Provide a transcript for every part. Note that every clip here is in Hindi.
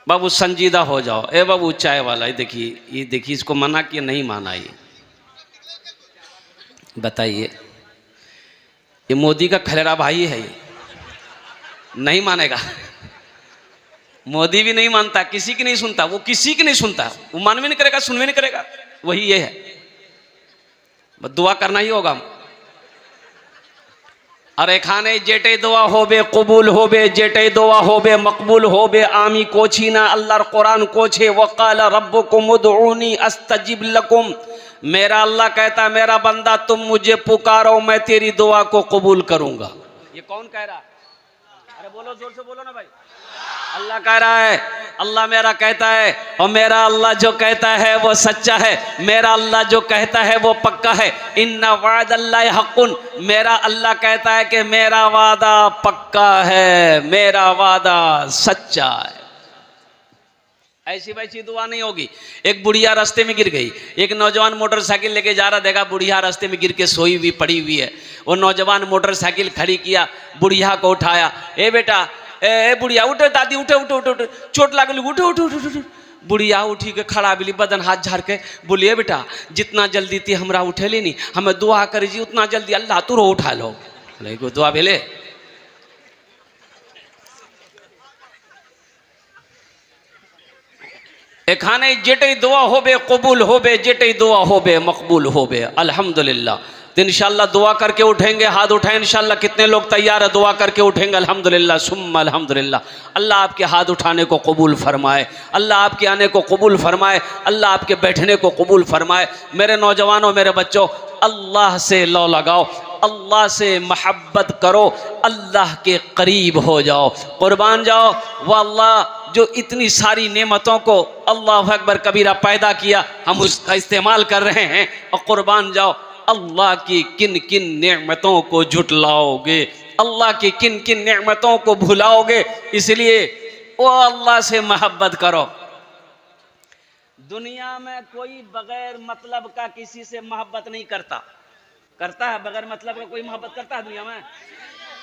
बाबू संजीदा हो जाओ। ए बाबू चाय वाला, ये देखिए इसको मना किया, नहीं माना। ये बताइए, ये मोदी का खलेरा भाई है, ये नहीं मानेगा। मोदी भी नहीं मानता, किसी की नहीं सुनता, वो किसी की नहीं सुनता, वो मान भी नहीं करेगा, सुन भी नहीं करेगा। वही ये है, बस दुआ करना ही होगा। अरे खाने जेटे दुआ होबे कबूल होबे, जेटे दुआ होबे मकबूल होबे। आमी कोछीना अल्लाहर कुरान कोछे, वक़ाल रब्बुकुम उदऊनी अस्तजिब लकुम। मेरा अल्लाह कहता है, मेरा बंदा तुम मुझे पुकारो, मैं तेरी दुआ को कबूल करूंगा। ये कौन कह रहा है? अरे बोलो, जोर से बोलो ना भाई। अल्लाह कह रहा है, अल्लाह मेरा कहता है, और मेरा अल्लाह जो कहता है वो सच्चा है। मेरा अल्लाह जो कहता है वो पक्का है। इन्ना वादल्लाहि हक़्क़ुन, मेरा अल्लाह कहता है कि मेरा वादा पक्का है, मेरा वादा सच्चा है। ऐसी वैसी दुआ नहीं होगी। एक बुढ़िया रास्ते में गिर गई, एक नौजवान मोटरसाइकिल लेके जा रहा, देखा बुढ़िया रास्ते में गिर के सोई हुई पड़ी हुई है। वो नौजवान मोटरसाइकिल खड़ी किया, बुढ़िया को उठाया। ए बेटा, ए बुढ़िया उठो, दादी उठो उठो उठो उठो, चोट लागल, उठो उठो उठो उठो। बुढ़िया उठी के खड़ा बिली, बदन हाथ झाड़ के बोलिए, बेटा जितना जल्दी थी हमरा उठेली नहीं, हमें दुआ करी जी उतना जल्दी अल्लाह तुरो उठा लो। दुआ भेले। एखाने जेटे दुआ होबे कबूल होबे, जेटे दुआ होबे मकबूल होबे। अल्हम्दुलिल्लाह। तो इंशाल्लाह दुआ करके उठेंगे, हाथ उठाएं इंशाल्लाह। कितने लोग तैयार है दुआ करके उठेंगे? अल्हम्दुलिल्लाह सुम्मा अल्हम्दुलिल्लाह। अल्लाह आपके हाथ उठाने को कबूल फरमाए, अल्लाह आपके आने को कबूल फरमाए, अल्लाह आपके बैठने को कबूल फरमाए। मेरे नौजवानों, मेरे बच्चों, अल्लाह से लौ लगाओ, अल्लाह से महब्बत करो, अल्लाह के करीब हो जाओ, कुर्बान जाओ। वह अल्लाह जो इतनी सारी नेमतों को अल्लाह अकबर कबीरा पैदा किया, हम उसका इस्तेमाल कर रहे हैं। और कुर्बान जाओ, अल्लाह की किन किन नेमतों को झुटलाओगे, अल्लाह की किन किन नेमतों को भुलाओगे। इसलिए वो अल्लाह से मोहब्बत करो। दुनिया में कोई बगैर मतलब का किसी से मोहब्बत नहीं करता। करता है? बगैर मतलब का कोई मोहब्बत करता है दुनिया में?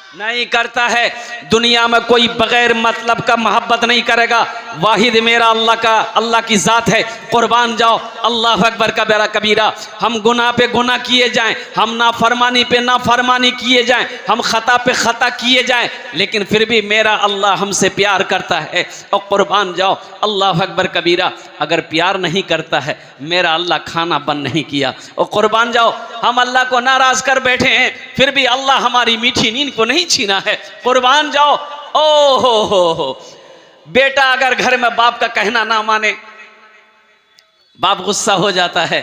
नहीं करता है। दुनिया में कोई बगैर मतलब का मोहब्बत नहीं करेगा। वाहिद मेरा अल्लाह का, अल्लाह की ज़ात है। कुर्बान जाओ, अल्लाह अकबर का बेरा कबीरा। हम गुनाह पे गुनाह किए जाएं, हम नाफरमानी पे नाफरमानी किए जाएं, हम खता पे खता किए जाएं, लेकिन फिर भी मेरा अल्लाह हमसे प्यार करता है। और कुर्बान जाओ, अल्लाह अकबर कबीरा। अगर प्यार नहीं करता है, मेरा अल्लाह खाना बंद नहीं किया। और कुर्बान जाओ, हम अल्लाह को नाराज कर बैठे हैं, फिर भी अल्लाह हमारी मीठी नींद को नहीं छीना है। कुर्बान जाओ। ओ हो। बेटा अगर घर में बाप का कहना ना माने, बाप गुस्सा हो जाता है।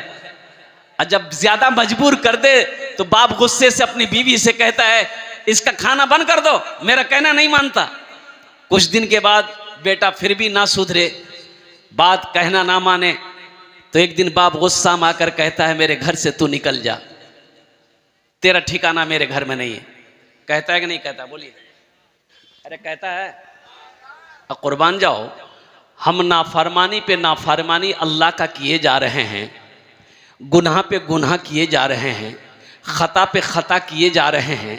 और जब ज्यादा मजबूर कर दे तो बाप गुस्से से अपनी बीवी से कहता है, इसका खाना बंद कर दो, मेरा कहना नहीं मानता। कुछ दिन के बाद बेटा फिर भी ना सुधरे, बात कहना ना माने, तो एक दिन बाप गुस्सा में आकर कहता है, मेरे घर से तू निकल जा, तेरा ठिकाना मेरे घर में नहीं है। कहता है कि नहीं कहता? बोलिए। अरे कहता है। अब कुर्बान जाओ, हम नाफरमानी पे नाफरमानी अल्लाह का किए जा रहे हैं, गुनाह पे गुनाह किए जा रहे हैं, खता पे खता किए जा रहे हैं।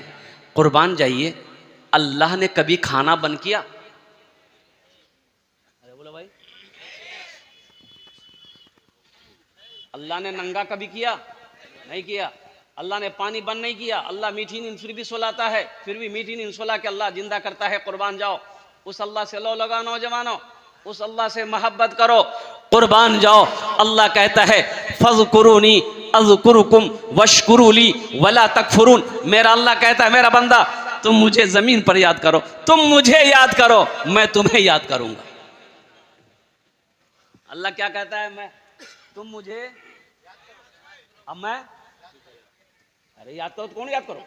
कुर्बान जाइए, अल्लाह ने कभी खाना बंद किया? अरे बोलो भाई। अल्लाह ने नंगा कभी किया? नहीं किया। अल्लाह ने पानी बंद नहीं किया। अल्लाह मीठी नींद फिर भी सुलाता है, फिर भी मीठी नींद सुला के अल्लाह जिंदा करता है। कुर्बान जाओ, उस अल्लाह से लो लगा नौजवानों, उस अल्लाह से मोहब्बत करो। कुर्बान जाओ, अल्लाह कहता है, फज़कुरूनी अज़कुरुकुम वशकुरूली वला तकफुरून। मेरा अल्लाह कहता है, मेरा बंदा तुम मुझे जमीन पर याद करो, तुम मुझे याद करो, मैं तुम्हें याद करूंगा। अल्लाह क्या कहता है? मैं, तुम मुझे, अब मैं, अरे याद तो कौन याद करो?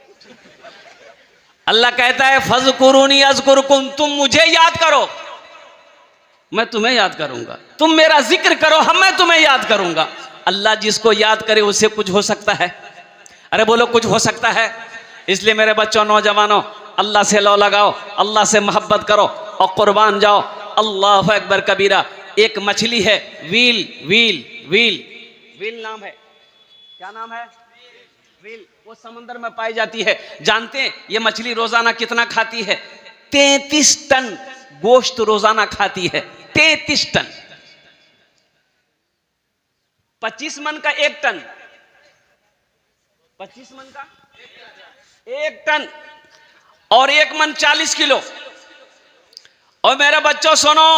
अल्लाह कहता है, फज़कुरूनी अज़कुरुकुम, तुम मुझे याद करो, मैं तुम्हें याद करूंगा। तुम मेरा जिक्र करो, मैं तुम्हें याद करूंगा। अल्लाह जिसको याद करे उससे कुछ हो सकता है? अरे बोलो, कुछ हो सकता है? इसलिए मेरे बच्चों, नौजवानों, अल्लाह से लो लगाओ, अल्लाह से मोहब्बत करो और कुर्बान जाओ। अल्लाह अकबर कबीरा। एक मछली है, व्हील व्हील व्हील व्हील नाम है। क्या नाम है? व्हील। वो समंदर में पाई जाती है। जानते हैं ये मछली रोजाना कितना खाती है? 33 टन गोश्त रोजाना खाती है। 33 टन। 25 मन का 1 टन, 25 मन का 1 टन और 1 मन 40 किलो। और मेरे बच्चों सुनो,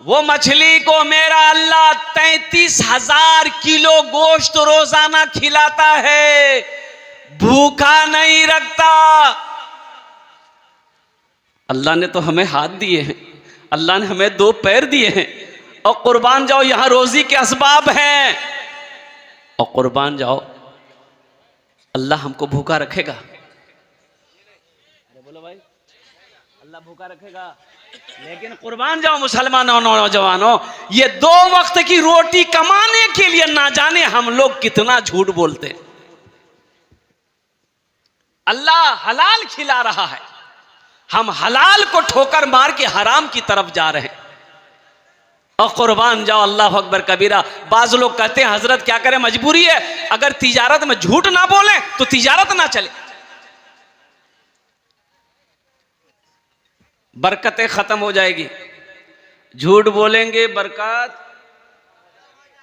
वो मछली को मेरा अल्लाह 33,000 किलो गोश्त रोजाना खिलाता है, भूखा नहीं रखता। अल्लाह ने तो हमें हाथ दिए हैं, अल्लाह ने हमें 2 पैर दिए हैं, और कुर्बान जाओ, यहां रोजी के असबाब हैं, और कुर्बान जाओ, अल्लाह हमको भूखा रखेगा? अरे बोलो भाई, अल्लाह भूखा रखेगा? लेकिन कुर्बान जाओ मुसलमानों, नौजवानों, ये 2 वक्त की रोटी कमाने के लिए ना जाने हम लोग कितना झूठ बोलते हैं। अल्लाह हलाल खिला रहा है, हम हलाल को ठोकर मार के हराम की तरफ जा रहे हैं। और कुर्बान जाओ, अल्लाह अकबर कबीरा। बाज लोग कहते हैं हजरत क्या करें, मजबूरी है, अगर तिजारत में झूठ ना बोले तो तिजारत ना चले, बरकतें खत्म हो जाएगी। झूठ बोलेंगे बरकत,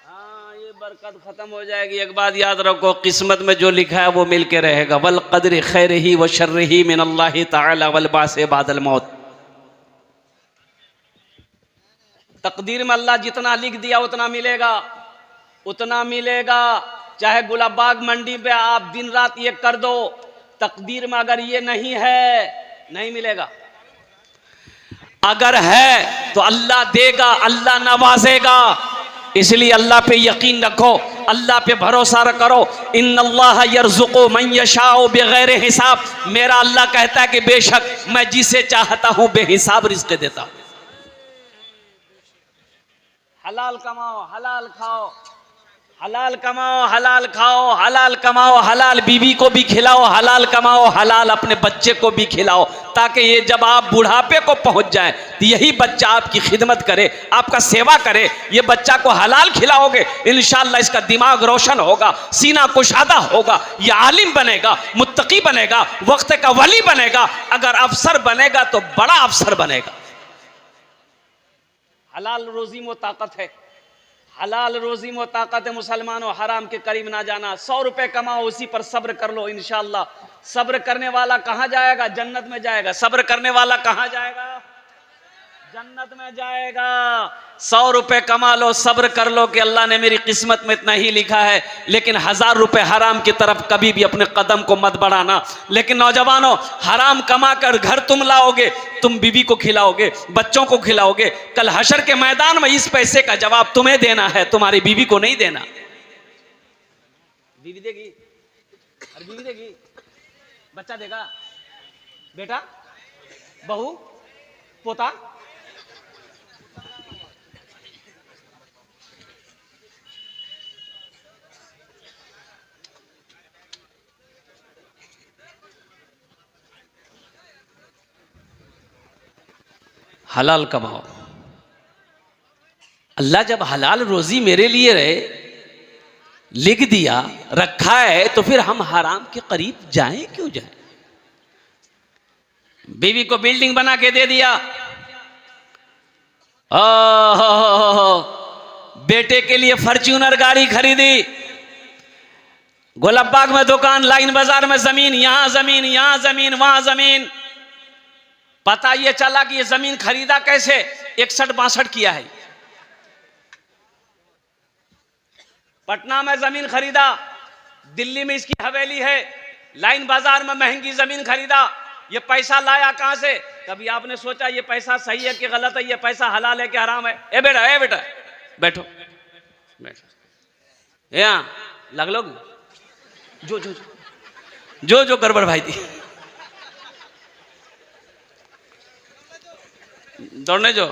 हाँ ये बरकत खत्म हो जाएगी। एक बात याद रखो, किस्मत में जो लिखा है वो मिल के रहेगा। वल क़द्र खैरिही व शर्रिही मिन अल्लाह तआला वल बासे बादल मौत। तकदीर में अल्लाह जितना लिख दिया उतना मिलेगा, उतना मिलेगा। चाहे गुलाबबाग मंडी पे आप दिन रात ये कर दो, तकदीर में अगर ये नहीं है नहीं मिलेगा। अगर है तो अल्लाह देगा, अल्लाह नवाजेगा। इसलिए अल्लाह पे यकीन रखो, अल्लाह पे भरोसा करो। इन्नल्लाह यर्ज़ुक़ु मन यशाउ बिगैर हिसाब। मेरा अल्लाह कहता है कि बेशक मैं जिसे चाहता हूं बेहिसाब रिज़्क़ देता हूं। हलाल कमाओ, हलाल खाओ, हलाल कमाओ, हलाल खाओ, हलाल कमाओ, हलाल बीवी को भी खिलाओ, हलाल कमाओ, हलाल अपने बच्चे को भी खिलाओ, ताकि ये जब आप बुढ़ापे को पहुंच जाएं तो यही बच्चा आपकी खिदमत करे, आपका सेवा करे। ये बच्चा को हलाल खिलाओगे, इंशाअल्लाह इसका दिमाग रोशन होगा, सीना कुशादा होगा, ये आलिम बनेगा, मुत्तकी बनेगा, वक्त का वली बनेगा। अगर अफसर बनेगा तो बड़ा अफसर बनेगा। हलाल रोजी में ताकत है, हलाल रोजी में ताकत है। मुसलमानों, हराम के करीब ना जाना। 100 रुपए कमाओ, उसी पर सब्र कर लो, इंशाअल्लाह सब्र करने वाला कहां जाएगा? जन्नत में जाएगा। सब्र करने वाला कहां जाएगा? जन्नत में जाएगा। 100 रुपए कमा लो, सब्र कर लो कि अल्लाह ने मेरी किस्मत में इतना ही लिखा है। लेकिन 1000 रुपए हराम की तरफ कभी भी अपने कदम को मत बढ़ाना। लेकिन नौजवानों, हराम कमा कर घर तुम लाओगे, तुम बीवी को खिलाओगे, बच्चों को खिलाओगे। कल हशर के मैदान में इस पैसे का जवाब तुम्हें देना है, तुम्हारी बीवी को नहीं देना। बीवी देगी, अरे बीवी देगी, बच्चा देगा, बेटा, बहू, पोता। हलाल कमाओ। अल्लाह जब हलाल रोजी मेरे लिए रहे लिख दिया, रखा है, तो फिर हम हराम के करीब जाएं क्यों जाएं? बीवी को बिल्डिंग बना के दे दिया, बेटे के लिए फॉर्च्यूनर गाड़ी खरीदी, गुलाबबाग में दुकान, लाइन बाजार में जमीन, यहां जमीन, यहां जमीन, वहां जमीन। पता ये चला कि ये जमीन खरीदा कैसे? 61-62 किया है। पटना में जमीन खरीदा, दिल्ली में इसकी हवेली है, लाइन बाजार में महंगी जमीन खरीदा। ये पैसा लाया कहां से? कभी आपने सोचा ये पैसा सही है कि गलत है, ये पैसा हलाल है कि हराम है? ए बेटा, ए बेटा, बैठो, बैठो, यहाँ लग लो, जो जो जो जो गड़बड़ भाई थी, दौड़ने जो।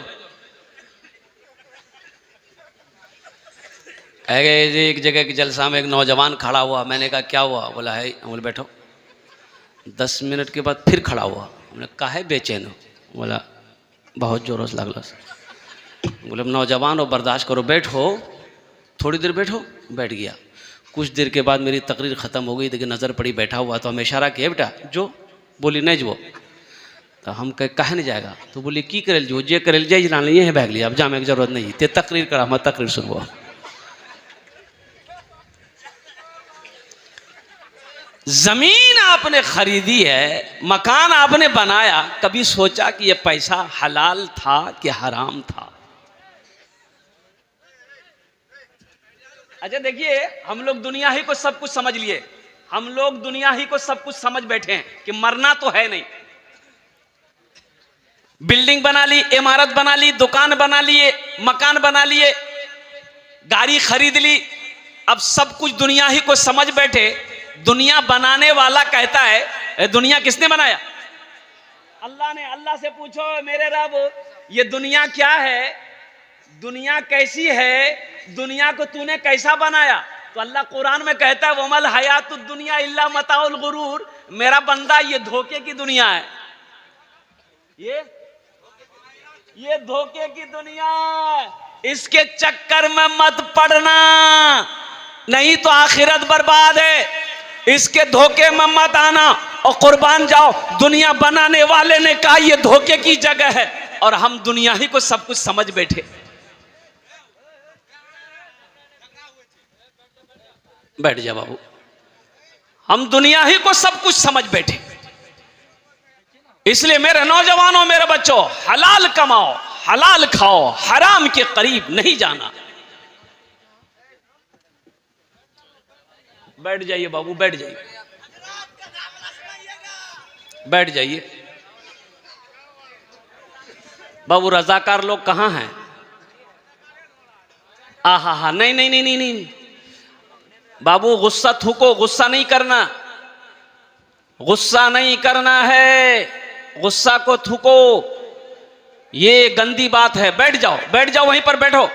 एक जगह की जलसा में एक नौजवान खड़ा हुआ। मैंने कहा क्या हुआ? बोला है, बोले बैठो। 10 मिनट के बाद फिर खड़ा हुआ। हमने कहा है बेचैन हो? बोला बहुत जोरों से लगल। बोले नौजवान हो, बर्दाश्त करो, बैठो, थोड़ी देर बैठो। बैठ गया। कुछ देर के बाद मेरी तकरीर ख़त्म हो गई, देखिए नज़र पड़ी बैठा हुआ, तो हमें इशारा किया, बेटा जो। बोली नहीं जो। तो हम कहे नहीं जाएगा, तो बोले की करे जो जे करे जय जान ये भाग लिया, अब जामे की जरूरत नहीं, ते तकरीर करा, मैं तकरीर सुनबो। जमीन आपने खरीदी है, मकान आपने बनाया, कभी सोचा कि ये पैसा हलाल था कि हराम था? अच्छा देखिए, हम लोग दुनिया ही को सब कुछ समझ लिए, हम लोग दुनिया ही को सब कुछ समझ बैठे हैं कि मरना तो है नहीं। बिल्डिंग बना ली, इमारत बना ली, दुकान बना लिए, मकान बना लिए, गाड़ी खरीद ली, अब सब कुछ दुनिया ही को समझ बैठे। दुनिया बनाने वाला कहता है दुनिया किसने बनाया? अल्लाह ने। अल्लाह से पूछो मेरे रब ये दुनिया क्या है, दुनिया कैसी है, दुनिया को तूने कैसा बनाया? तो अल्लाह कुरान में कहता है वमल हयातुद दुनिया इल्ला मताउल गुरूर, मेरा बंदा ये धोखे की दुनिया है, ये धोखे की दुनिया है, इसके चक्कर में मत पड़ना, नहीं तो आखिरत बर्बाद है। इसके धोखे में मत आना और कुर्बान जाओ। दुनिया बनाने वाले ने कहा ये धोखे की जगह है, और हम दुनिया ही को सब कुछ समझ बैठे। बैठ जा बाबू, हम दुनिया ही को सब कुछ समझ बैठे। इसलिए मेरे नौजवानों, मेरे बच्चों, हलाल कमाओ, हलाल खाओ, हराम के करीब नहीं जाना। बैठ जाइए बाबू, बैठ जाइए, बैठ जाइए बाबू। रजाकार लोग कहां हैं? आहा, नहीं नहीं नहीं नहीं नहीं बाबू, गुस्सा थूको, गुस्सा नहीं करना, गुस्सा नहीं करना है, गुस्सा को थूको, ये गंदी बात है। बैठ जाओ, बैठ जाओ, वहीं पर बैठो।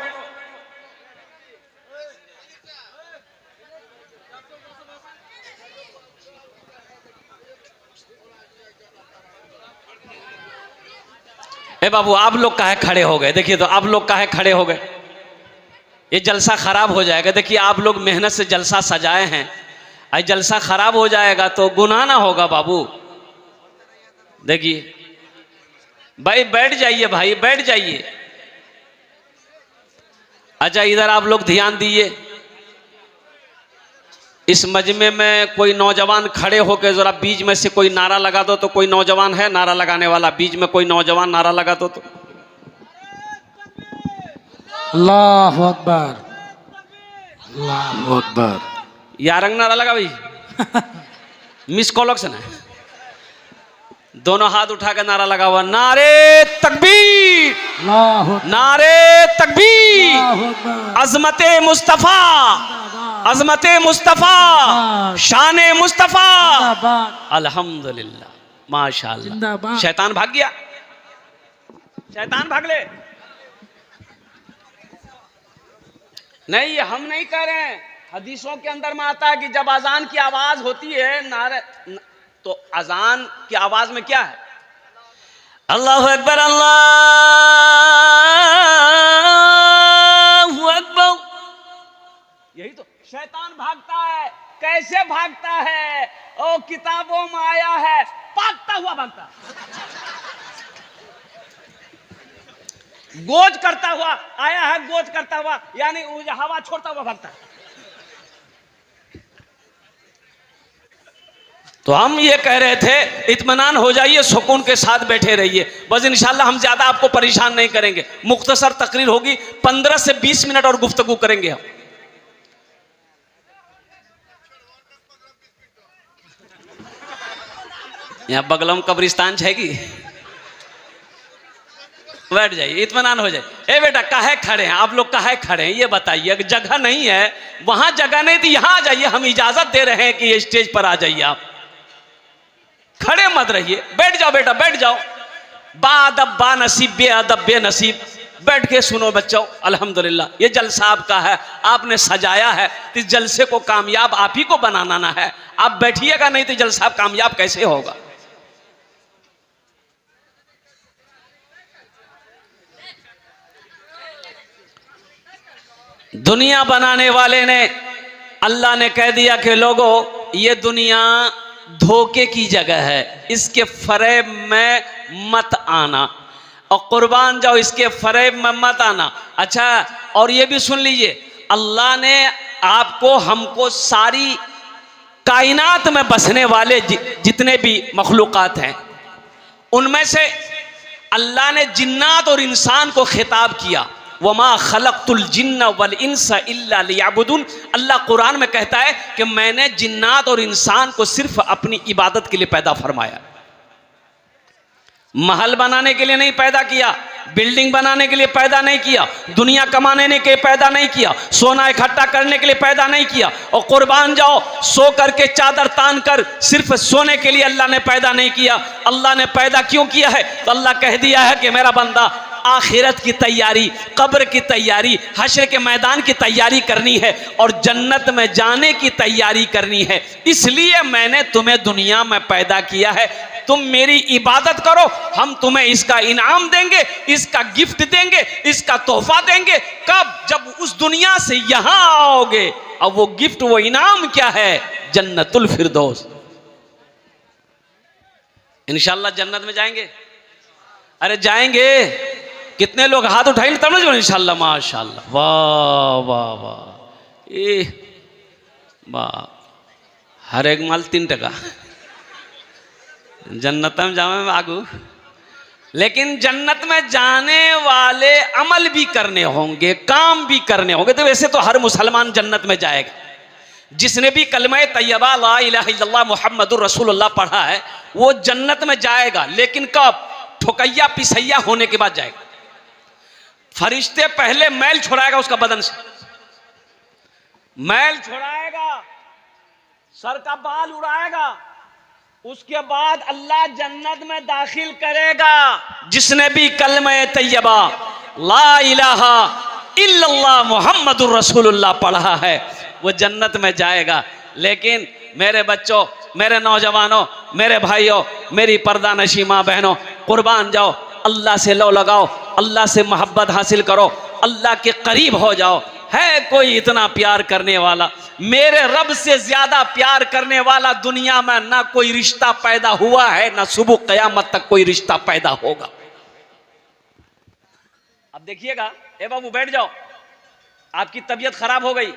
ए बाबू, आप लोग काहे खड़े हो गए? देखिए तो आप लोग काहे खड़े हो गए? ये जलसा खराब हो जाएगा। देखिए आप लोग मेहनत से जलसा सजाए हैं, आज जलसा खराब हो जाएगा तो गुनाह ना होगा बाबू। देखिए भाई, बैठ जाइए भाई, बैठ जाइए। अच्छा इधर आप लोग ध्यान दीजिए, इस मजमे में कोई नौजवान खड़े होकर जरा बीच में से कोई नारा लगा दो। तो कोई नौजवान है नारा लगाने वाला? बीच में कोई नौजवान नारा लगा दो तो। अल्लाहु अकबर, अल्लाहु अकबर। यारंग नारा लगा भाई। मिस कॉल है, दोनों हाथ उठा कर नारा लगा हुआ, नारे तकबीर, नारे तकबीर, अजमते मुस्तफा, अजमते मुस्तफा, शाने मुस्तफा, अल्हम्दुलिल्लाह, माशाअल्लाह। शैतान भाग गया, शैतान भाग ले। नहीं, हम नहीं कह रहे हैं, हदीसों के अंदर में आता है कि जब अजान की आवाज होती है, नारे, तो अजान की आवाज में क्या है? अल्लाहु अकबर, अल्लाहु अकबर। यही तो शैतान भागता है। कैसे भागता है? ओ किताबों में आया है, भागता हुआ भागता, गोज करता हुआ आया है, गोज करता हुआ यानी हवा छोड़ता हुआ भागता है। तो हम ये कह रहे थे इत्मीनान हो जाइए, सुकून के साथ बैठे रहिए, बस इंशाल्लाह हम ज्यादा आपको परेशान नहीं करेंगे। मुख्तसर तकरीर होगी, 15 से 20 मिनट और गुफ्तगू करेंगे हम। यहाँ बगलम कब्रिस्तान छेगी, बैठ जाइए, इत्मीनान हो जाए। ए बेटा काहे खड़े हैं आप लोग, काहे खड़े हैं ये बताइए? जगह नहीं है, वहां जगह नहीं थी, यहां आ जाइए, हम इजाजत दे रहे हैं कि ये स्टेज पर आ जाइए। आप खड़े मत रहिए, बैठ जाओ बेटा, बैठ जाओ। बाअदब बानसीब, बेअदब बेनसीब, बैठ के सुनो बच्चों। अल्हम्दुलिल्लाह, ये जलसा आपका है, आपने सजाया है, तो इस जलसे को कामयाब आप ही को बनाना ना है। आप बैठिएगा नहीं तो जलसा कामयाब कैसे होगा? दुनिया बनाने वाले ने, अल्लाह ने कह दिया कि लोगों ये दुनिया धोखे की जगह है, इसके फरेब में मत आना, और कुर्बान जाओ इसके फरेब में मत आना। अच्छा, और ये भी सुन लीजिए, अल्लाह ने आपको हमको सारी कायनात में बसने वाले जितने भी मखलूकात हैं उनमें से अल्लाह ने जिन्नात और इंसान को खिताब किया, वमा खलक़तुल जिन्ना वल इंसा इल्ला लियअबुदून। अल्लाह कुरान में कहता है कि मैंने जिन्नात और इंसान को सिर्फ अपनी इबादत के लिए पैदा फरमाया। महल बनाने के लिए नहीं पैदा किया, बिल्डिंग बनाने के लिए पैदा नहीं किया, दुनिया कमाने के लिए पैदा नहीं किया, सोना इकट्ठा करने के लिए पैदा नहीं किया। और कुर्बान जाओ, सो करके चादर तान कर सिर्फ सोने के लिए अल्लाह ने पैदा नहीं किया। अल्लाह ने पैदा क्यों किया है? तो अल्लाह कह दिया है कि मेरा बंदा आखिरत की तैयारी, कब्र की तैयारी, हश्र के मैदान की तैयारी करनी है और जन्नत में जाने की तैयारी करनी है, इसलिए मैंने तुम्हें दुनिया में पैदा किया है। तुम मेरी इबादत करो, हम तुम्हें इसका इनाम देंगे, इसका गिफ्ट देंगे, इसका तोहफा देंगे। कब? जब उस दुनिया से यहां आओगे। और वो गिफ्ट, वो इनाम क्या है? जन्नतुल फिरदौस। इंशाल्लाह जन्नत में जाएंगे। अरे जाएंगे। कितने लोग हाथ उठाएंगे तब ना? इंशाल्लाह, माशाल्लाह, वाह वाह वाह, वाह। हर एक माल 3 टका जन्नत में जावे में आगू। लेकिन जन्नत में जाने वाले अमल भी करने होंगे, काम भी करने होंगे। तो वैसे तो हर मुसलमान जन्नत में जाएगा। जिसने भी कलमा तैयबा ला इलाहा इल्लल्लाह मुहम्मदुर रसूलुल्लाह पढ़ा है वो जन्नत में जाएगा। लेकिन कब? ठोकैया पिसैया होने के बाद जाएगा। फरिश्ते पहले मैल छुड़ाएगा उसका बदन से, मैल छुड़ाएगा, सर का बाल उड़ाएगा, उसके बाद अल्लाह जन्नत में दाखिल करेगा। जिसने भी कलमा तैयबा ला इलाहा इल्लल्लाह मुहम्मदुर रसूलुल्लाह पढ़ा है वो जन्नत में जाएगा। लेकिन मेरे बच्चों, मेरे नौजवानों, मेरे भाइयों, मेरी पर्दा नशी माँ बहनों, कुर्बान जाओ, अल्लाह से लो लगाओ, अल्लाह से मोहब्बत हासिल करो, अल्लाह के करीब हो जाओ। है कोई इतना प्यार करने वाला? मेरे रब से ज्यादा प्यार करने वाला दुनिया में ना कोई रिश्ता पैदा हुआ है, ना सुबह कयामत तक कोई रिश्ता पैदा होगा। अब देखिएगा, ए बाबू बैठ जाओ, आपकी तबीयत खराब हो गई।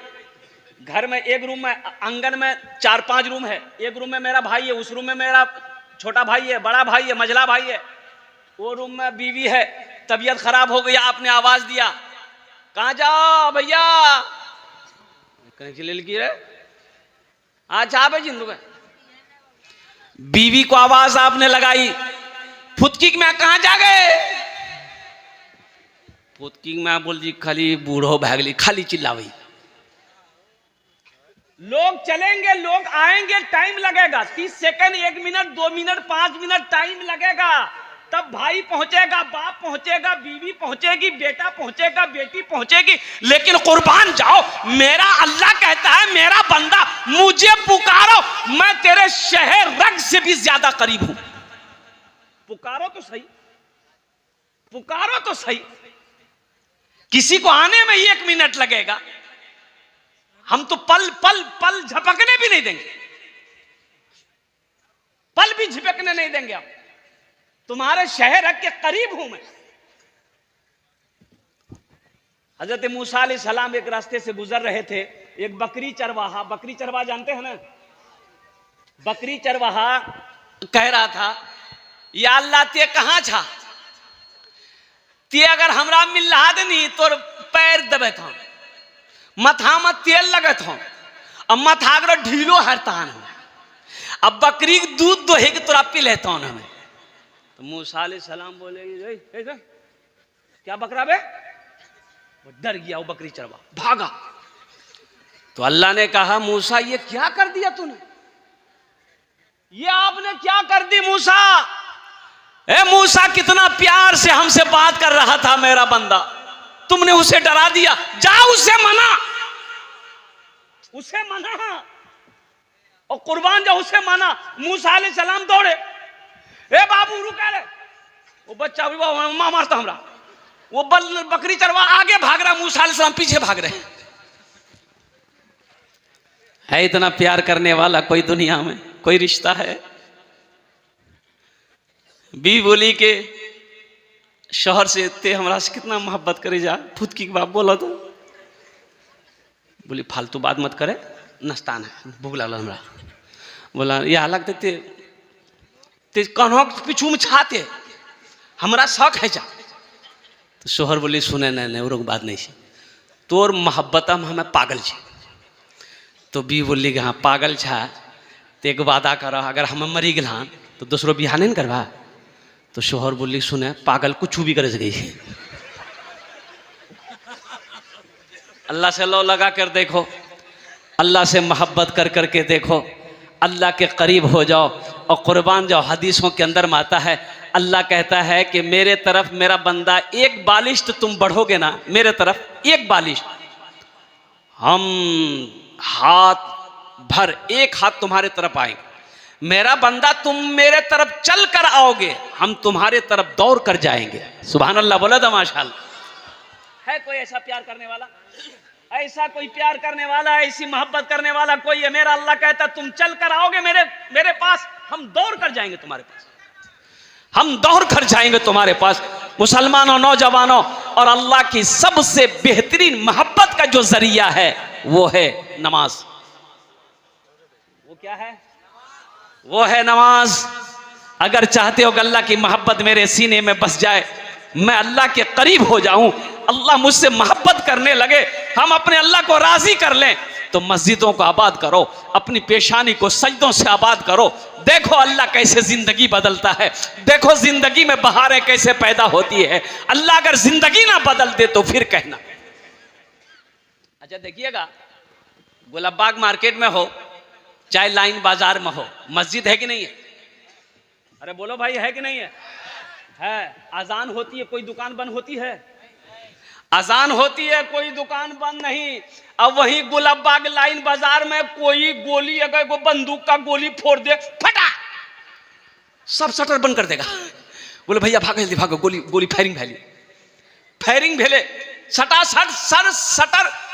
घर में एक रूम में, आंगन में 4-5 रूम है, एक रूम में मेरा भाई है, उस रूम में मेरा छोटा भाई है, बड़ा भाई है, मझला भाई है, वो रूम में बीवी है। तबीयत खराब हो गई, आपने आवाज दिया, कहां जाओ भैया? अच्छा जिंदू बीवी को आवाज आपने लगाई, फुतकी में कहां जा गए? फुतकी में बोल जी खाली बूढ़ो भागली, खाली चिल्लावी। लोग चलेंगे, लोग आएंगे, टाइम लगेगा, 30 second, 1 minute, 2 minute, 5 minute time लगेगा। तब भाई पहुंचेगा, बाप पहुंचेगा, बीवी पहुंचेगी, बेटा पहुंचेगा, बेटी पहुंचेगी। लेकिन कुर्बान जाओ, मेरा अल्लाह कहता है मेरा बंदा मुझे पुकारो, मैं तेरे शहर रग से भी ज्यादा करीब हूं। पुकारो तो सही, पुकारो तो सही। किसी को आने में 1 मिनट लगेगा, हम तो पल पल पल झपकने भी नहीं देंगे, पल भी झपकने नहीं देंगे। हम तुम्हारे शहर के करीब हूं मैं। हजरत मूसा अलैहिस्सलाम एक रास्ते से गुजर रहे थे। एक बकरी चरवाहा, बकरी चरवाहा जानते हैं ना? बकरी चरवाहा कह रहा था, या अल्लाह ते कहां छा? ते अगर हमरा मिल रहा नहीं तो पैर दबे था, मथा में तेल लगे था, अब मथा ढीलो हरतान हो, अब बकरी दूध दोहे के तोरा पी लेता हूं हमें। तो मूसा अलैहिस्सलाम बोले, क्या बकरा बे? वो डर गया, वो बकरी चरवा भागा। तो अल्लाह ने कहा, मूसा ये क्या कर दिया तूने? ये आपने क्या कर दी मूसा? ए मूसा, कितना प्यार से हमसे बात कर रहा था मेरा बंदा, तुमने उसे डरा दिया। जा उसे मना, उसे मना, और कुर्बान जा उसे मना। मूसा अलैहिस्सलाम दौड़े, ए बाबू रुका रे, वो बच्चा मां मारता हमरा। वो बकरी चरवा आगे भाग रहा, मूसा अलैहिस्सलाम पीछे भाग रहे। है इतना प्यार करने वाला कोई दुनिया में कोई रिश्ता है? बीवी बोली के शोहर से ते हमरा से कितना मोहब्बत करे जा, फुदकी के बाप बोला तो बोली फालतू बात मत करे, नस्तान है, भूख लगल हमरा। बोला यह लगते ते कन्हों पीछू में छाते हमरा शौक है जा। तो शोहर बोली सुने नहीं और बात नहीं है, तोर मोहब्बत में हमें पागल छे। तो बी बोली कि हाँ पागल छा तो एक वादा करो, अगर हम मरी गल तो दूसरो बियाह नहीं करवा। तो शोहर बोली सुने पागल कुछ भी करे सके। अल्लाह से लो लगा कर देखो, अल्लाह से मोहब्बत कर करके देखो, अल्लाह के करीब हो जाओ और कुर्बान जाओ। हदीसों के अंदर में आता है, अल्लाह कहता है कि मेरे तरफ मेरा बंदा एक बालिश तुम बढ़ोगे ना मेरे तरफ, एक बालिश, हम हाथ भर एक हाथ तुम्हारे तरफ आएंगे। मेरा बंदा तुम मेरे तरफ चल कर आओगे, हम तुम्हारे तरफ दौड़ कर जाएंगे। सुभान अल्लाह बोला था माशाअल्लाह। है कोई ऐसा प्यार करने वाला, ऐसा कोई प्यार करने वाला, ऐसी मोहब्बत करने वाला कोई है? मेरा अल्लाह कहता तुम चल कर आओगे मेरे पास, हम दौड़ कर जाएंगे तुम्हारे पास, हम दौड़ कर जाएंगे तुम्हारे पास। मुसलमानों, नौजवानों, और अल्लाह की सबसे बेहतरीन मोहब्बत का जो जरिया है वो है नमाज। वो क्या है? वो है नमाज। अगर चाहते हो कि अल्लाह की मोहब्बत मेरे सीने में बस जाए, मैं अल्लाह के करीब हो जाऊं, अल्लाह मुझसे मोहब्बत करने लगे, हम अपने अल्लाह को राजी कर लें, तो मस्जिदों को आबाद करो, अपनी पेशानी को सजदों से आबाद करो। देखो अल्लाह कैसे जिंदगी बदलता है, देखो जिंदगी में बहारें कैसे पैदा होती है। अल्लाह अगर जिंदगी ना बदल दे तो फिर कहना। अच्छा देखिएगा, गुलाबबाग मार्केट में हो चाहे लाइन बाजार में हो, मस्जिद है कि नहीं है? अरे बोलो भाई, है कि नहीं है? है। अजान होती है, कोई दुकान बंद होती है? अजान होती है, कोई दुकान बंद नहीं। अब वही गुलाबबाग लाइन बाजार में कोई गोली, अगर वो बंदूक का गोली फोड़ दे, फटा, सब शटर बंद कर देगा। बोले भैया भागो जल्दी भागो, गोली गोली फायरिंग भेले,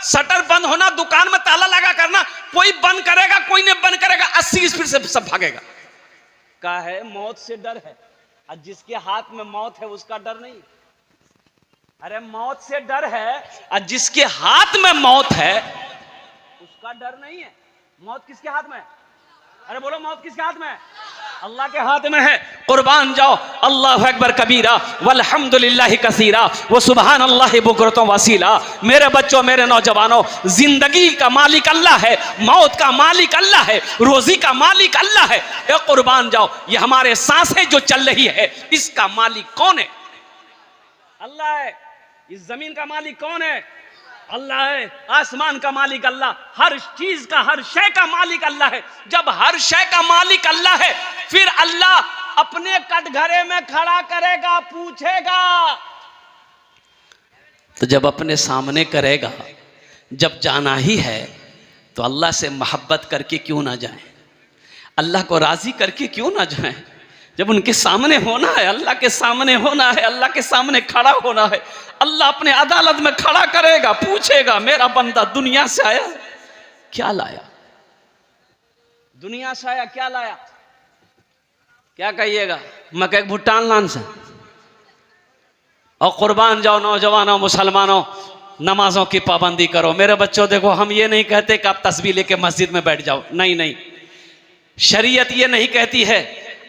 शटर बंद होना, दुकान में ताला लगा करना, कोई बंद करेगा कोई नहीं बंद करेगा, 80 स्पीड से सब भागेगा। का है मौत से डर है, और जिसके हाथ में मौत है उसका डर नहीं। अरे मौत से डर है, और जिसके हाथ में मौत है उसका डर नहीं है। मौत किसके हाथ में है? अरे बोलो मौत किसके हाथ में है? अल्लाह के हाथ में है। कुर्बान जाओ। अल्लाहु अकबर कबीरा वल्हम्दुलिल्लाहि कसीरा व सुबहान अल्लाहि बुकरतुम वसीला। मेरे बच्चों, मेरे नौजवानों, जिंदगी का मालिक अल्लाह है, मौत का मालिक अल्लाह है, रोजी का मालिक अल्लाह है। ये कुर्बान जाओ, ये हमारे सांसें जो चल रही है इसका मालिक कौन है? अल्लाह है। इस जमीन का मालिक कौन है? अल्लाह है। आसमान का मालिक अल्लाह, हर चीज का, हर शय का मालिक अल्लाह है। जब हर शय का मालिक अल्लाह है, फिर अल्लाह अपने कटघरे में खड़ा करेगा, पूछेगा। तो जब अपने सामने करेगा, जब जाना ही है तो अल्लाह से मोहब्बत करके क्यों ना जाए, अल्लाह को राजी करके क्यों ना जाए। जब उनके सामने होना है, अल्लाह के सामने होना है, अल्लाह के सामने खड़ा होना है, अल्लाह अपने अदालत में खड़ा करेगा, पूछेगा मेरा बंदा दुनिया से आया क्या लाया, दुनिया से आया क्या लाया? क्या कहिएगा? मकई भुट्टान लान से। और कुर्बान जाओ नौजवानों, मुसलमानों, नमाजों की पाबंदी करो। मेरे बच्चों देखो, हम ये नहीं कहते कि आप तस्बीह लेके मस्जिद में बैठ जाओ, नहीं नहीं, शरीयत ये नहीं कहती है।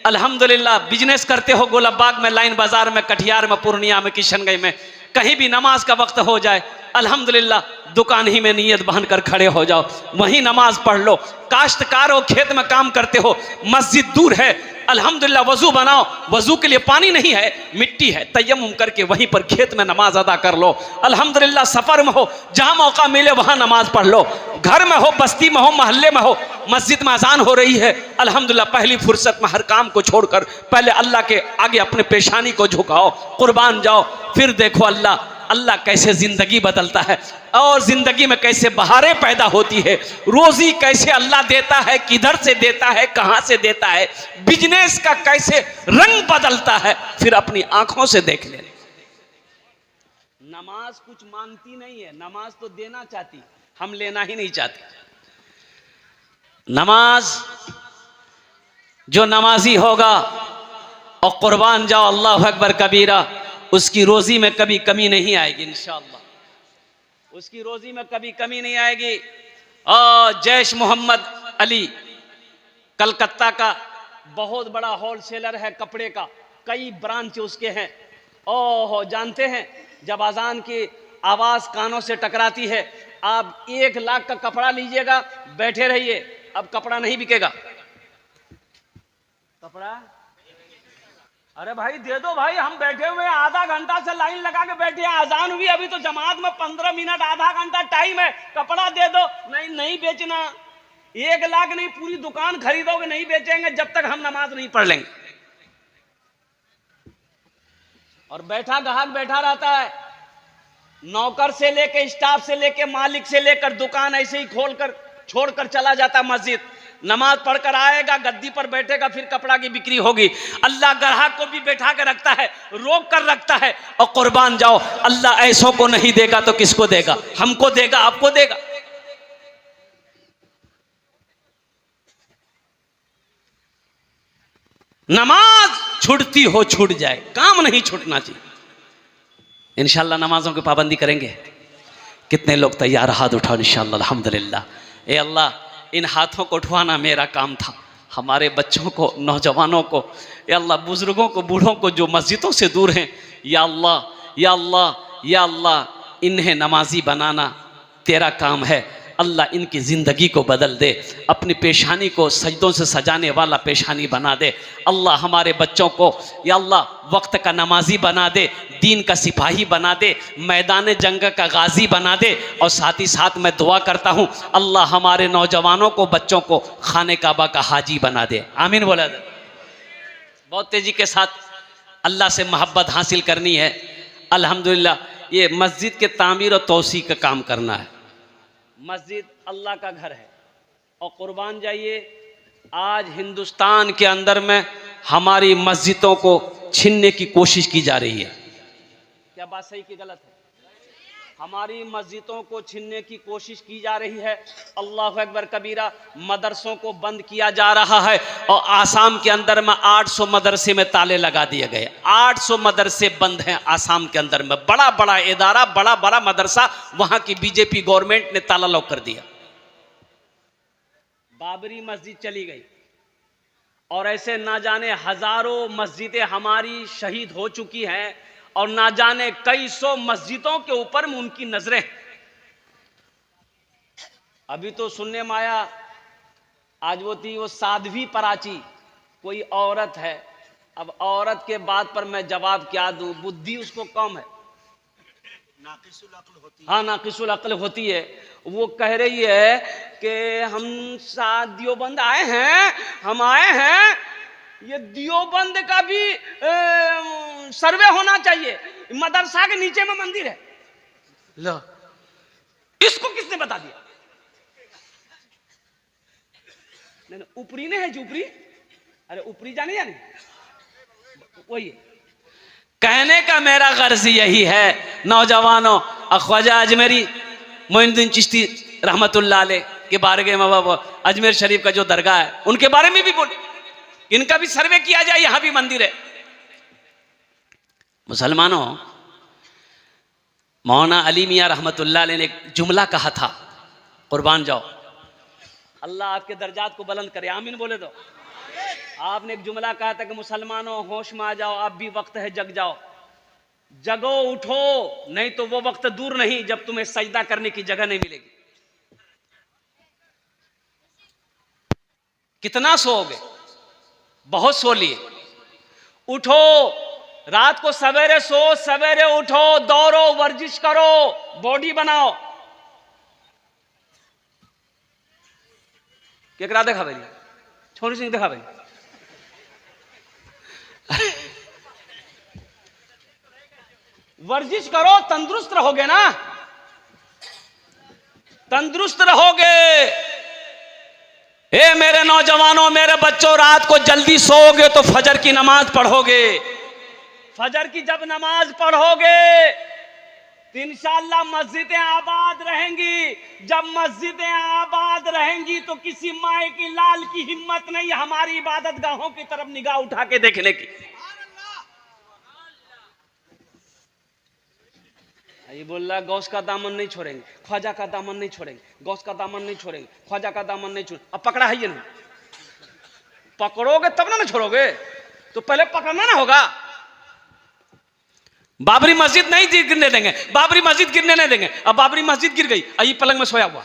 अल्हम्दुलिल्लाह बिजनेस करते हो गुलाबबाग में, लाइन बाजार में, कटिहार में, पूर्णिया में, किशनगंज में, कहीं भी नमाज का वक्त हो जाए, अल्हम्दुलिल्लाह दुकान ही में नियत बांध कर खड़े हो जाओ, वहीं नमाज पढ़ लो। काश्तकार हो, खेत में काम करते हो, मस्जिद दूर है, अल्हम्दुलिल्लाह वजू बनाओ, वजू के लिए पानी नहीं है, मिट्टी है, तयम्मुम करके वहीं पर खेत में नमाज अदा कर लो। अल्हम्दुलिल्लाह सफर में हो, जहां मौका मिले वहां नमाज पढ़ लो। घर में हो, बस्ती में हो, मोहल्ले में हो, मस्जिद में अजान हो रही है, अल्हम्दुलिल्लाह पहली फुर्सत में हर काम को छोड़कर पहले अल्लाह के आगे अपने पेशानी को झुकाओ, कुर्बान जाओ। फिर देखो अल्लाह कैसे जिंदगी बदलता है, और जिंदगी में कैसे बहारें पैदा होती है, रोजी कैसे अल्लाह देता है, किधर से देता है, कहां से देता है, बिजनेस का कैसे रंग बदलता है, फिर अपनी आंखों से देख ले। नमाज कुछ मांगती नहीं है, नमाज तो देना चाहती, हम लेना ही नहीं चाहते। नमाज, जो नमाजी होगा और कुर्बान जाओ, अल्लाह अकबर कबीरा, उसकी रोजी में कभी कमी नहीं आएगी इंशाअल्लाह, उसकी रोजी में कभी कमी नहीं आएगी। और जैश मोहम्मद अली कलकत्ता का बहुत बड़ा होलसेलर है कपड़े का, कई ब्रांच उसके हैं। ओह जानते हैं, जब अजान की आवाज कानों से टकराती है, आप 1 लाख का कपड़ा लीजिएगा, बैठे रहिए, अब कपड़ा नहीं बिकेगा। कपड़ा अरे भाई दे दो भाई, हम बैठे हुए आधा घंटा से लाइन लगा के बैठे हैं, अजान हुई अभी तो जमात में 15 मिनट आधा घंटा टाइम है, कपड़ा दे दो। नहीं नहीं बेचना, 1 लाख नहीं, पूरी दुकान खरीदोगे, नहीं बेचेंगे जब तक हम नमाज नहीं पढ़ लेंगे। और बैठा ग्राहक बैठा रहता है, नौकर से लेके स्टाफ से लेके मालिक से लेकर दुकान ऐसे ही खोलकर छोड़कर चला जाता है मस्जिद, नमाज पढ़कर आएगा, गद्दी पर बैठेगा, फिर कपड़ा की बिक्री होगी। अल्लाह ग्राहक को भी बैठा कर रखता है, रोक कर रखता है। और कुर्बान जाओ, अल्लाह ऐसों को नहीं देगा तो किसको देगा? हमको देगा, आपको देगा। नमाज छूटती हो छूट जाए, काम नहीं छूटना चाहिए। इंशाल्लाह नमाजों की पाबंदी करेंगे। कितने लोग तैयार? हाथ उठाओ इंशाल्लाह। अल्हम्दुलिल्लाह। ए अल्लाह, इन हाथों को उठवाना मेरा काम था। हमारे बच्चों को, नौजवानों को, या अल्लाह बुजुर्गों को, बूढ़ों को जो मस्जिदों से दूर हैं, या अल्लाह, या अल्लाह, या अल्लाह, इन्हें नमाजी बनाना तेरा काम है। अल्लाह इनकी ज़िंदगी को बदल दे, अपनी पेशानी को सजदों से सजाने वाला पेशानी बना दे। अल्लाह हमारे बच्चों को या अल्लाह वक्त का नमाजी बना दे, दीन का सिपाही बना दे, मैदान जंग का गाजी बना दे। और साथ ही साथ मैं दुआ करता हूँ, अल्लाह हमारे नौजवानों को, बच्चों को खाने काबा का हाजी बना दे। आमीन बोला दे। बहुत तेज़ी के साथ अल्लाह से मोहब्बत हासिल करनी है। अल्हम्दुलिल्लाह, ये मस्जिद के तामीर और तोसी का काम करना है। मस्जिद अल्लाह का घर है। और कुर्बान जाइए, आज हिंदुस्तान के अंदर में हमारी मस्जिदों को छीनने की कोशिश की जा रही है। क्या बात सही कि गलत है? हमारी मस्जिदों को छीनने की कोशिश की जा रही है। अल्लाह अकबर कबीरा। मदरसों को बंद किया जा रहा है। और आसाम के अंदर में 800 मदरसे में ताले लगा दिए गए। 800 मदरसे बंद हैं आसाम के अंदर में। बड़ा बड़ा इदारा, बड़ा बड़ा मदरसा, वहां की बीजेपी गवर्नमेंट ने ताला लॉक कर दिया। बाबरी मस्जिद चली गई। और ऐसे ना जाने हजारों मस्जिदें हमारी शहीद हो चुकी हैं। और ना जाने कई सौ मस्जिदों के ऊपर में उनकी नजरें। अभी तो सुनने में आया, आज वो थी वो साध्वी पराची, कोई औरत है। अब औरत के बात पर मैं जवाब क्या दूं? बुद्धि उसको कम है, हाँ नाकिसुल अक्ल होती है। वो कह रही है कि हम देवबंद आए हैं, हम आए हैं, ये देवबंद का भी सर्वे होना चाहिए। मदरसा के नीचे में मंदिर है। लो, इसको किसने बता दिया? नहीं, ऊपरी ने है जो ऊपरी, अरे ऊपरी जाने वही है। कहने का मेरा गर्ज यही है, नौजवानों, ख्वाजा अजमेरी मोइनुद्दीन चिश्ती रहमतुल्लाह अलैह के बारे में, अजमेर शरीफ का जो दरगाह है, उनके बारे में भी बोले, इनका भी सर्वे किया जाए, यहां भी मंदिर है। मुसलमानों, मौलाना अली मियां रहमतुल्लाह अलैह ने एक जुमला कहा था, कुर्बान जाओ, अल्लाह आपके दर्जात को बुलंद करे, आमीन बोले दो। आपने एक जुमला कहा था कि मुसलमानों होश में आ जाओ, अब भी वक्त है, जग जाओ, जगो उठो, नहीं तो वो वक्त दूर नहीं जब तुम्हें सजदा करने की जगह नहीं मिलेगी। कितना सोओगे? बहुत सो लिए। उठो, रात को सवेरे सो, सवेरे उठो, दौड़ो, वर्जिश करो, बॉडी बनाओ। केकरा देखा भाई, छोटी सिंह देखा भाई। वर्जिश करो, तंदुरुस्त रहोगे ना, तंदुरुस्त रहोगे। ए मेरे नौजवानों, मेरे बच्चों, रात को जल्दी सोओगे तो फजर की नमाज पढ़ोगे। फजर की जब नमाज पढ़ोगे तो इंशाअल्लाह मस्जिदें आबाद रहेंगी। जब मस्जिदें आबाद रहेंगी तो किसी माए की लाल की हिम्मत नहीं हमारी इबादत गाहों की तरफ निगाह उठा के देखने की। ये बोल रहा गौस का दामन नहीं छोड़ेंगे, ख्वाजा का दामन नहीं छोड़ेंगे, गौस का दामन नहीं छोड़ेंगे, ख्वाजा का दामन नहीं छोड़ेंगे। अब पकड़ा है ये नहीं, पकड़ोगे तब ना छोड़ोगे, तो पहले पकड़ना ना होगा। बाबरी मस्जिद नहीं गिरने देंगे, बाबरी मस्जिद गिरने नहीं देंगे। अब बाबरी मस्जिद गिर गई, अभी पलंग में सोया हुआ।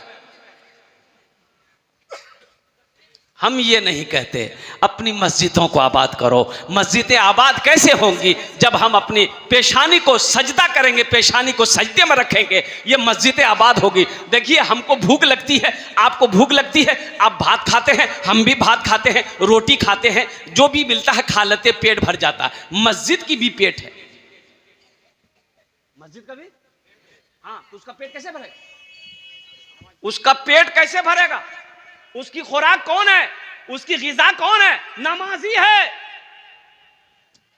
हम ये नहीं कहते अपनी मस्जिदों को आबाद करो। मस्जिदें आबाद कैसे होंगी? जब हम अपनी पेशानी को सजदा करेंगे, पेशानी को सजदे में रखेंगे, ये मस्जिदें आबाद होगी। देखिए, हमको भूख लगती है, आपको भूख लगती है, आप भात खाते हैं, हम भी भात खाते हैं, रोटी खाते हैं, जो भी मिलता है खा लेते, पेट भर जाता है। मस्जिद की भी पेट है, मस्जिद का भी, हाँ, तो उसका पेट कैसे भरेगा? उसका पेट कैसे भरेगा? उसकी खुराक कौन है? उसकी ग़िज़ा कौन है? नमाजी है।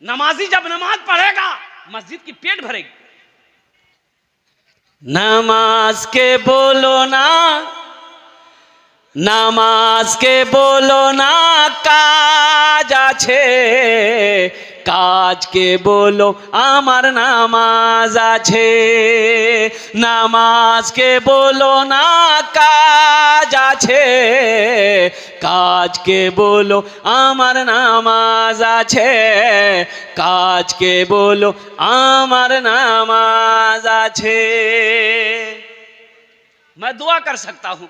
नमाजी जब नमाज पढ़ेगा, मस्जिद की पेट भरेगी। नमाज के बोलो ना, नमाज के बोलो ना काज आछे, काज के बोलो आमार नामाज आछे। नामाज के बोलो ना काज आछे, काज के बोलो आमार नामाज आछे, काज के बोलो आमार नामाज आछे। मैं दुआ कर सकता हूं,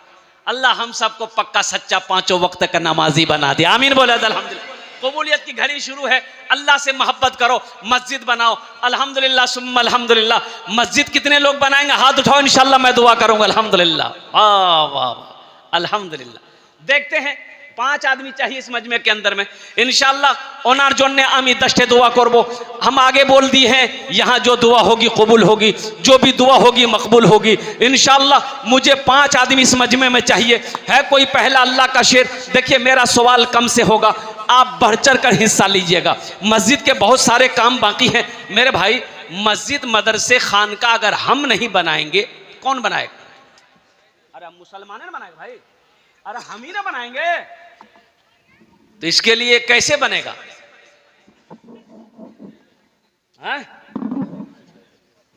अल्लाह हम सबको पक्का सच्चा पांचों वक्त का नमाजी बना दिया। आमीन बोले अल्हम्दुलिल्लाह। कबूलियत की घड़ी शुरू है, अल्लाह से मोहब्बत करो, मस्जिद बनाओ। अल्हम्दुलिल्लाह सुम्मा अल्हम्दुलिल्लाह। मस्जिद कितने लोग बनाएंगे? हाथ उठाओ, इंशाल्लाह मैं दुआ करूंगा। अल्हम्दुलिल्लाह, वाह वाह वाह, अल्हम्दुलिल्लाह। देखते हैं, 5 आदमी चाहिए इस मजमे के अंदर में, इंशाल्लाह ओनार जोन्ने आमी दस्ते दुआ करबो। हम आगे बोल दी हैं, यहाँ जो दुआ होगी कबूल होगी, जो भी दुआ होगी मकबूल होगी इंशाल्लाह। मुझे 5 आदमी इस मजमे में चाहिए। है कोई पहला अल्लाह का शेर? देखिए, मेरा सवाल कम से होगा, आप बढ़ चढ़ कर हिस्सा लीजिएगा। मस्जिद के बहुत सारे काम बाकी हैं मेरे भाई। मस्जिद, मदरसे, खानका अगर हम नहीं बनाएंगे, कौन बनाएगा? अरे हम मुसलमान ने बनाएगा भाई, अरे हम ही ना बनाएंगे, तो इसके लिए कैसे बनेगा?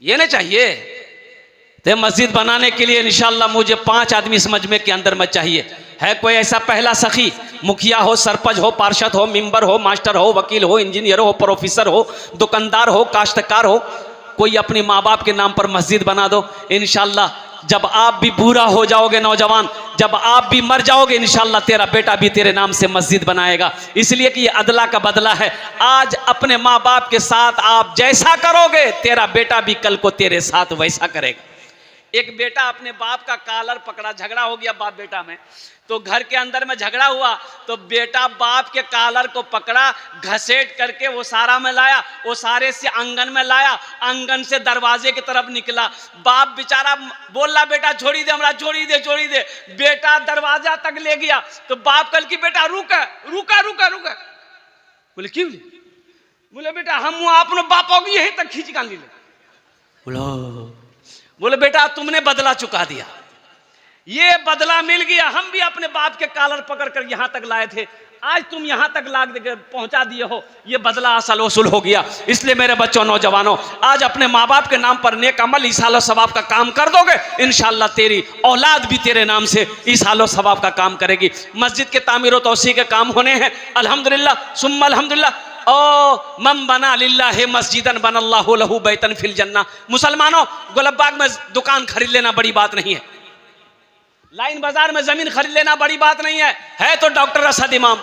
ये नहीं चाहिए। तो मस्जिद बनाने के लिए इंशाल्लाह मुझे 5 आदमी इस मजमे के अंदर में चाहिए। है कोई ऐसा पहला सखी? मुखिया हो, सरपंच हो, पार्षद हो, मेंबर हो, मास्टर हो, वकील हो, इंजीनियर हो, प्रोफेसर हो, दुकानदार हो, काश्तकार हो, कोई अपने माँ बाप के नाम पर मस्जिद बना दो। इंशाल्लाह जब आप भी बूढ़ा हो जाओगे, नौजवान, जब आप भी मर जाओगे, इंशाल्लाह तेरा बेटा भी तेरे नाम से मस्जिद बनाएगा। इसलिए कि ये अदला का बदला है। आज अपने माँ बाप के साथ आप जैसा करोगे, तेरा बेटा भी कल को तेरे साथ वैसा करेगा। एक बेटा अपने बाप का कॉलर पकड़ा, झगड़ा हो गया बाप बेटा में, तो घर के अंदर में झगड़ा हुआ, तो बेटा बाप के कॉलर को पकड़ा, घसेट करके वो सारा में लाया, वो सारे से आंगन में लाया, आंगन से दरवाजे की तरफ निकला। बाप बेचारा बोल रहा, बेटा छोड़ी दे हमरा, छोड़ी दे, छोड़ी दे। बेटा दरवाजा तक ले गया, तो बाप कल की बेटा रुका रुका रुका रुका। बोले क्यों? बोले बेटा हम अपने बापों को यहीं तक खींच कर ले। बोले बेटा तुमने बदला चुका दिया, ये बदला मिल गया। हम भी अपने बाप के कॉलर पकड़ कर यहाँ तक लाए थे, आज तुम यहाँ तक ला पहुँचा दिए हो, ये बदला असल वसूल हो गया। इसलिए मेरे बच्चों, नौजवानों, आज अपने माँ बाप के नाम पर नेक अमल, इसालो सवाब का काम कर दोगे, इंशाल्लाह तेरी औलाद भी तेरे नाम से इसालो सवाब का काम करेगी। मस्जिद के तामीर व तौसी के काम होने हैं, अल्हम्दुलिल्लाह सुम्मा अल्हम्दुलिल्लाह। ओ मम बना लिल्लाहि मस्जिदन बनल्लाहु लहू बैतन फिल जन्ना। मुसलमानों, गुलबाग में दुकान खरीद लेना बड़ी बात नहीं है, लाइन बाजार में जमीन खरीद लेना बड़ी बात नहीं है तो डॉक्टर असद इमाम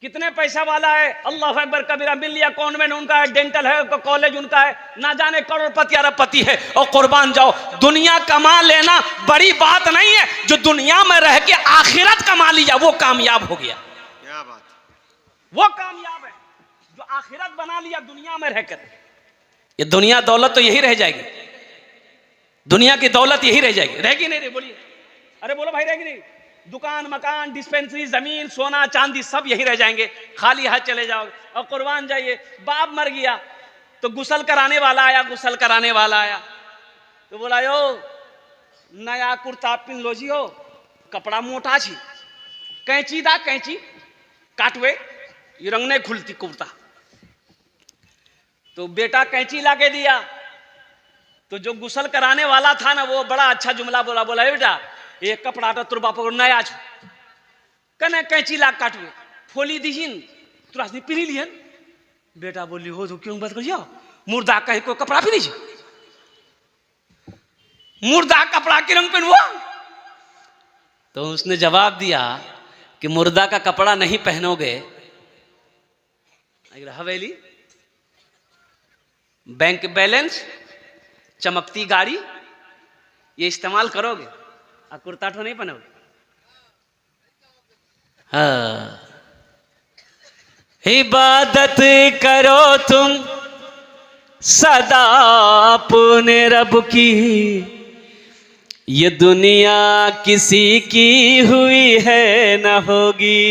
कितने पैसा वाला है, अल्लाह अकबर कबीरा, मिल लिया कॉन्वेंट उनका है, डेंटल है, कॉलेज उनका है, ना जाने करोड़पति अरबपति है। और कुर्बान जाओ, दुनिया कमा लेना बड़ी बात नहीं है, जो दुनिया में रह के आखिरत कमा लिया वो कामयाब हो गया। क्या बात, वो कामयाब है जो आखिरत बना लिया दुनिया में रहकर। ये दुनिया दौलत तो यही रह जाएगी, दुनिया की दौलत यही रह जाएगी, रहेगी नहीं रे? बोलिए, अरे बोलो भाई, रहेगी नहीं? दुकान, मकान, डिस्पेंसरी, जमीन, सोना, चांदी सब यही रह जाएंगे, खाली हाथ चले जाओगे। और कुर्बान जाइए, बाप मर गया तो गुसल कराने वाला आया, गुसल कराने वाला आया तो बोला, यो नया कुर्ता पिन लो जी, हो कपड़ा मोटा छी, कैंची दा, कैंची काटवे, ये रंग नहीं खुलती कुर्ता। तो बेटा कैंची लाके दिया, तो जो गुसल कराने वाला था ना वो बड़ा अच्छा जुमला बोला, बोला बेटा ये कपड़ा तो तुरबा पर नया छ कने कैंची लाग काटवे फोली दीजिन तुरा से पिरी लियन। बेटा बोली हो तो क्यों बात करियो, मुर्दा कहे को कपड़ा पिरी छ, मुर्दा कपड़ा के रंग पहनवा। तो उसने जवाब दिया कि मुर्दा का कपड़ा नहीं पहनोगे, हवेली, बैंक बैलेंस, चमकती गाड़ी ये इस्तेमाल करोगे और कुर्ता तो नहीं पहनोगे। हाँ, इबादत करो तुम सदा अपने रब की, ये दुनिया किसी की हुई है न होगी।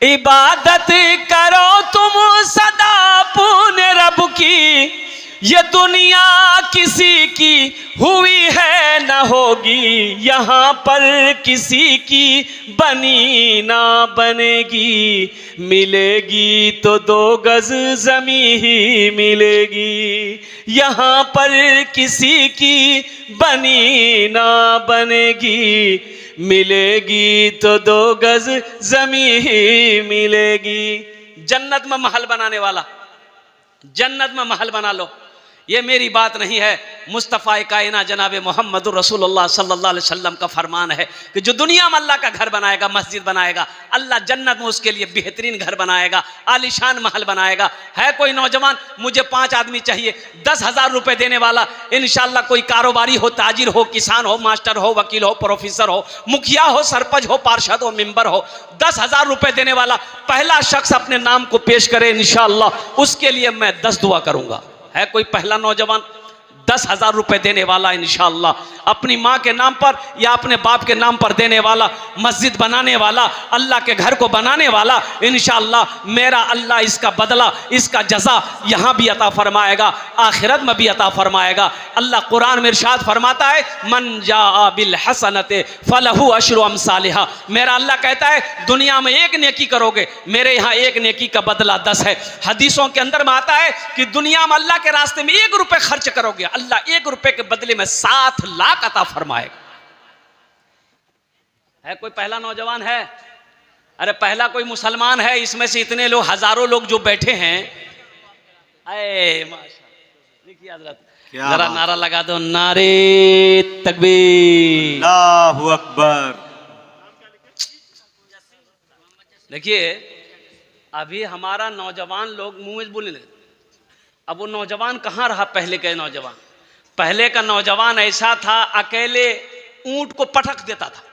इबादत करो तुम सदा अपने रब की, ये दुनिया किसी की हुई है न होगी। यहाँ पर किसी की बनी ना बनेगी, मिलेगी तो 2 गज ज़मीं ही मिलेगी। यहाँ पर किसी की बनी ना बनेगी, मिलेगी तो 2 गज ज़मीं ही मिलेगी। जन्नत में महल बनाने वाला, जन्नत में महल बना लो, ये मेरी बात नहीं है, मुस्तफ़ा कायना जनाब मोहम्मद रसूलुल्लाह सल्लल्लाहु अलैहि वसल्लम का फरमान है कि जो दुनिया में अल्लाह का घर बनाएगा, मस्जिद बनाएगा, अल्लाह जन्नत में उसके लिए बेहतरीन घर बनाएगा, आलीशान महल बनाएगा। है कोई नौजवान, मुझे 5 आदमी चाहिए, 10,000 रुपए देने वाला, इंशाअल्लाह कोई कारोबारी हो, ताजिर हो, किसान हो, मास्टर हो, वकील हो, प्रोफेसर हो, मुखिया हो, सरपंच हो, पार्षद हो, मेंबर हो, 10,000 रुपए देने वाला पहला शख्स अपने नाम को पेश करे, इंशाअल्लाह उसके लिए मैं 10 दुआ करूंगा। है कोई पहला नौजवान 10,000 रुपए देने वाला, इंशाअल्लाह अपनी माँ के नाम पर या अपने बाप के नाम पर देने वाला, मस्जिद बनाने वाला, अल्लाह के घर को बनाने वाला, इंशाअल्लाह मेरा अल्लाह इसका बदला, इसका जज़ा यहाँ भी अता फरमाएगा, आखिरत में भी अता फरमाएगा। अल्लाह कुरान में इरशाद फरमाता है, मन जाअ बिल हसनते फलहु अशरु अमसालिहा। मेरा अल्लाह कहता है दुनिया में 1 नेकी करोगे, मेरे यहाँ 1 नेकी का बदला 10 है। हदीसों के अंदर में आता है कि दुनिया में अल्लाह के रास्ते में 1 रुपए खर्च करोगे, अल्लाह 1 रुपए के बदले में 7 लाख अता फरमाएगा। है कोई पहला नौजवान है? अरे पहला कोई मुसलमान है? इसमें से इतने लोग, हजारों लोग जो बैठे हैं, अरे माशाअल्लाह, देखिए हजरत जरा नारा लगा दो, नारे तकबीर, अल्लाहु अकबर। देखिए अभी हमारा नौजवान लोग मुंह में बोलने लगे, अब वो नौजवान कहाँ रहा पहले का नौजवान? पहले का नौजवान ऐसा था, अकेले ऊंट को पटक देता था,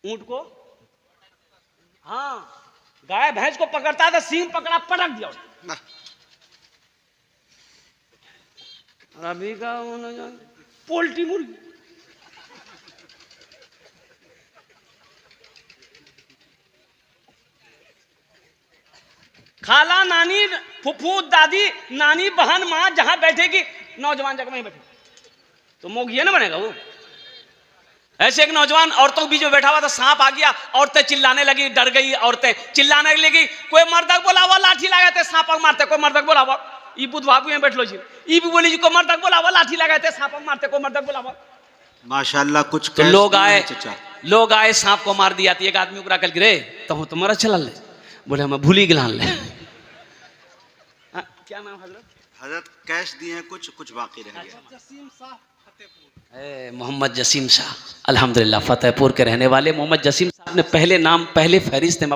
ऊंट को, हाँ गाय भैंस को पकड़ता था, सींग पकड़ा पटक दिया। अभी का पोल्ट्री मुर्गी, खाला, नानी, फुफू, दादी, नानी, बहन, माँ जहां बैठेगी, नौजवान जगह में ही बैठे, तो मोगिया ना बनेगा वो। ऐसे एक नौजवान औरतों के बीच में बैठा हुआ था, सांप आ गया, औरतें चिल्लाने लगी, डर गई, औरतें चिल्लाने लगी, कोई मर्दक बोला हुआ लाठी लगाते सांप मारते, कोई मर्दक बोला हुआ, ई बुधवा में बैठ लो जी, ई भी बोली जी को मर्दक बोला हुआ लाठी लगाते सांप मारते, कोई मर्दक बोला हुआ। माशाअल्लाह कुछ तो लोग आए सांप को मार दिया। एक आदमी उकरा कल गिरे तो तुम्हारा चला ले, बोले हम भूली गिलान ले। क्या नाम हजरत? हजरत कैश दिए हैं, कुछ बाकी रह गया। मोहम्मद जसीम शाह, अल्हम्दुलिल्लाह फतेहपुर के रहने वाले मोहम्मद जसीम साहब ने पहले नाम, पहले फहरिस्त में